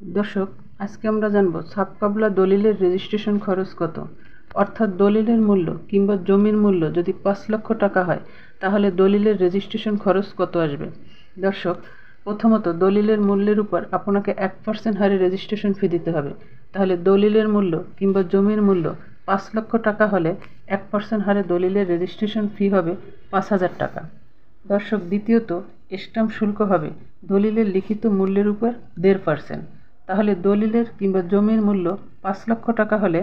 দর্শক, আজকে আমরা জানব সাবকাবলা দলিলের রেজিস্ট্রেশন খরচ কত। অর্থাৎ দলিলের মূল্য কিংবা জমির মূল্য যদি ৫ লক্ষ টাকা হয় তাহলে দলিলের রেজিস্ট্রেশন খরচ কত আসবে। দর্শক, প্রথমত দলিলের মূল্যের উপর আপনাকে 1% হারে রেজিস্ট্রেশন ফি দিতে হবে। তাহলে দলিলের মূল্য কিংবা জমির মূল্য ৫ লক্ষ টাকা হলে 1% হারে দলিলের রেজিস্ট্রেশন ফি হবে ৫,০০০ টাকা। দর্শক, দ্বিতীয়ত স্ট্যাম্প শুল্ক হবে দলিলের লিখিত মূল্যের উপর 1.5%। তাহলে দলিলের কিংবা জমির মূল্য ৫ লক্ষ টাকা হলে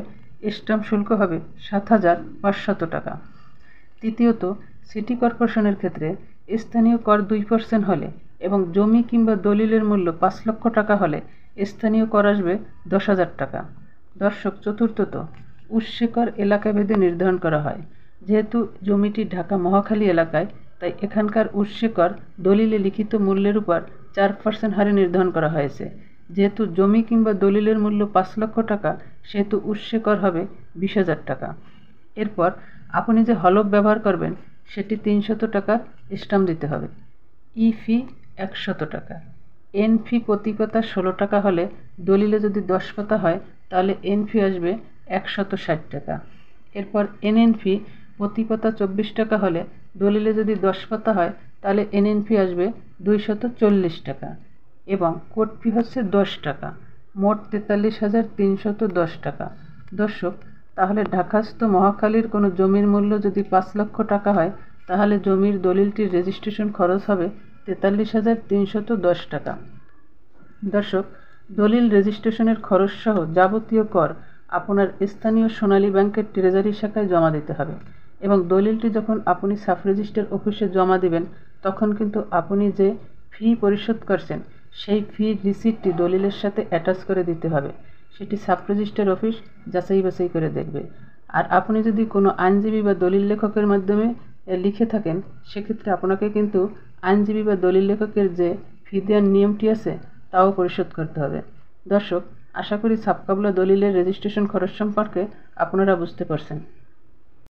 স্ট্যাম্প শুল্ক হবে ৭,৫০০ টাকা। তৃতীয়ত সিটি কর্পোরেশনের ক্ষেত্রে স্থানীয় কর 2% হলে এবং জমি কিংবা দলিলের মূল্য ৫ লক্ষ টাকা হলে স্থানীয় কর আসবে 10,000 টাকা। দর্শক, চতুর্থত উৎসে কর এলাকাভেদে নির্ধারণ করা হয়। যেহেতু জমিটি ঢাকা মহাখালী এলাকায়, তাই এখানকার উৎসে কর দলিলে লিখিত মূল্যের উপর 4% হারে নির্ধারণ করা হয়েছে। যেহেতু জমি কিংবা দলিলের মূল্য ৫ লক্ষ টাকা, সেহেতু উৎসে কর হবে 20,000 টাকা। এরপর আপনি যে হলফ ব্যবহার করবেন সেটি 300 টাকার স্ট্যাম্প দিতে হবে। ই ফি 100 টাকা। এন ফি প্রতি পাতা 16 টাকা হলে দলিলে যদি 10 পাতা হয় তাহলে এন ফি আসবে 160 টাকা। এরপর এনএন ফি প্রতি পাতা 24 টাকা হলে দলিলে যদি 10 পাতা হয় তাহলে এনএন ফি আসবে 240 টাকা এবং কোর্ট ফি হচ্ছে 10 টাকা। মোট 43,310 টাকা। দর্শক, তাহলে ঢাকাস্থ মহাখালীর কোনো জমির মূল্য যদি 5 লক্ষ টাকা হয় তাহলে জমির দলিলটির রেজিস্ট্রেশন খরচ হবে 43,310 টাকা। দর্শক, দলিল রেজিস্ট্রেশনের খরচ সহ যাবতীয় কর আপনার স্থানীয় সোনালী ব্যাংকের ট্রেজারি শাখায় জমা দিতে হবে এবং দলিলটি যখন আপনি সাব রেজিস্ট্রার অফিসে জমা দিবেন তখন কিন্তু আপনি যে ফি পরিশোধ করছেন সেই ফি রিসিপ্টটি দলিলের সাথে অ্যাটাচ করে দিতে হবে। সেটি সাব রেজিস্ট্রার অফিস যাচাই বাছাই করে দেখবে। আর আপনি যদি কোনো আইনজীবী বা দলিল লেখকের মাধ্যমে লিখে থাকেন সেক্ষেত্রে আপনাকে কিন্তু আইনজীবী বা দলিল লেখকের যে ফি দেওয়ার নিয়মটি আছে তাও পরিশোধ করতে হবে। দর্শক, আশা করি সাবকাবলা দলিলের রেজিস্ট্রেশন খরচ সম্পর্কে আপনারা বুঝতে পারছেন।